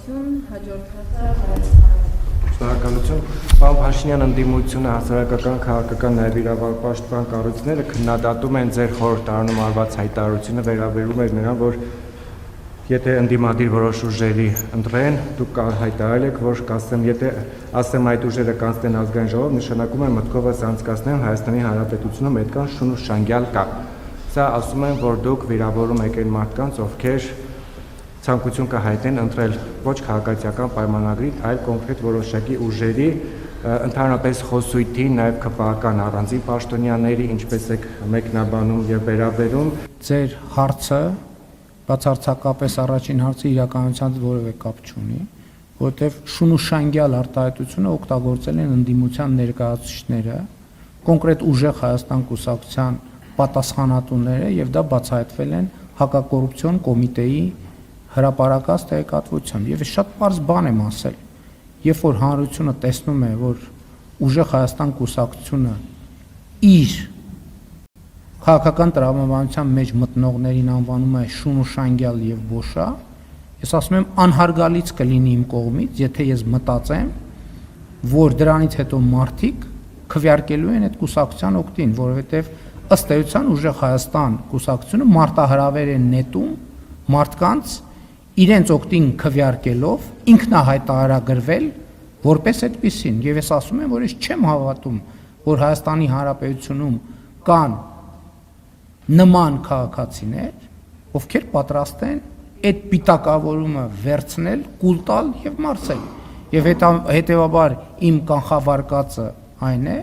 շնորհակալություն, հաջորդ հարցը Շնորհակալություն։ Պարոն Փաշինյան, ընդդիմությունը, հասարակական, քաղաքական, նաև իրավապաշտպան կառույցները քննադատում են ձեր խորհրդարանում արված հայտարարությունը վերաբերում էր նրան, որ եթե ընդդիմադիր որոշ ուժերի ընտրեն, դուք հայտարարել եք, որ կասեմ, եթե ասեմ այդ ուժերը կանցնեն ազգային ժողով, նշանակում է մտքովս անցկացնեմ Հայաստանի Հանրապետությունում այդքան շուն ու շանգյալ կա։ Սա ասում են, որ դուք վիրավորում եք այն մարդկանց, ովքեր ցանկություն կհայտնեն ընտրել ոչ քաղաքացիական պայմանագրի, այլ կոնկրետ որոշակի ուժերի, ընդհանրապես խոսույթի, նաև ԿՊԱ-ական առանձին պաշտոնյաների, ինչպես եք մեկնաբանում եւ վերաբերում։ Ձեր հարցը բացարձակապես առաջին հարցը իրականության որևէ կապ չունի, որովհետև շուն ու շանգյալ արտահայտությունը օգտագործել են ընդդիմության ներկայացուցիչները, կոնկրետ ուժեղ Հայաստան կուսակցության պատասխանատուները եւ դա բացահայտվել են հակակոռուպցիոն կոմիտեի հրապարակած տեղեկատվությամբ եւ շատ պարզ բան եմ ասել, երբ որ հանրությունը տեսնում է, որ ուժեղ Հայաստան կուսակցությունը իր քաղաքական տրամաբանության մեջ մտնողներին անվանում է շուն ու շանգյալ եւ բոշա, ես ասում եմ անհարգալից կլինի իմ կողմից, եթե ես մտածեմ, որ դրանից հետո մարդիկ քվեարկելու են այդ կուսակցության օգտին, որովհետեւ ըստ էության ուժեղ Հայաստան կուսակցությունը մարտահրավեր է նետում մարդկանց իրենց օգտին քվեարկելով ինքնահայտարարագրվել որպես այդպեսին եւ ես ասում եմ, որ ես չեմ հավատում, որ Հայաստանի Հանրապետությունում կան նման քաղաքացիներ, ովքեր պատրաստ են այդ պիտակավորումը վերցնել, կուլ տալ եւ մարսել։ Եվ հետեւաբար իմ կանխավարկածը այն է,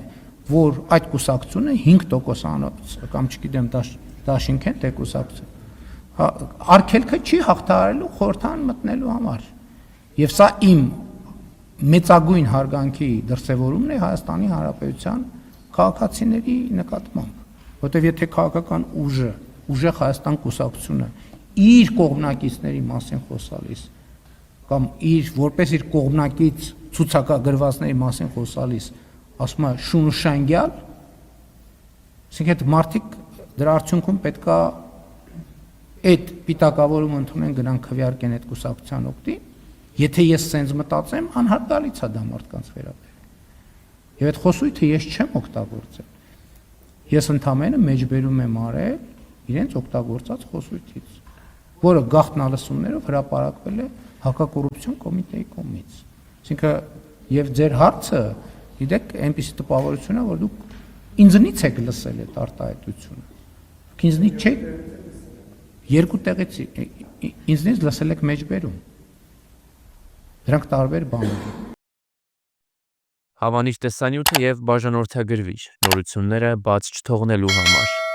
որ այդ կուսակցությունը 5% կամ չգիտեմ դաշինք են թե կուսակցություն արգելքը չի հաղթահարելու խորհրդան մտնելու համար։ Եվ սա իմ մեծագույն հարգանքի դրսևորումն է Հայաստանի Հանրապետության քաղաքացիների նկատմամբ։ Որտեւ եթե քաղաքական ուժը, ուժեղ Հայաստան կուսակցությունը իր կողմնակիցների մասին խոսալիս կամ իր որպես իր կողմնակից ցուցակագրվածների մասին խոսալիս ասում է շուն ու շանգյալ, ասենք այդ մարդիկ դրա արդյունքում պետքա այդ պիտակավորումը ընդունեն գնան քվեարկեն այդ կուսակցության օգտին, եթե ես սենց մտածեմ, անհարգալից է դա մարդկանց վերաբերյալ։ Եվ այդ խոսույթը ես չեմ օգտագործել։ Ես ընդամենը մեջբերում եմ արել իրենց օգտագործած խոսույթից, որը գաղտնալսումներով հրապարակվել է հակակոռուպցիոն կոմիտեի կողմից։ Այսինքն եւ ձեր հարցը, գիտեք, այնպիսի տպավորություն է, որ դուք ինձնից եք լսել այդ արտահայտությունը։ Ինձնից չեք երկու տեղից ինձնից լսել եք մեջբերում։ Դրանք տարբեր բաներ են։ Հավանիչ տեսանյութը եւ բաժանորդագրվիչ նորությունները բաց չթողնելու համար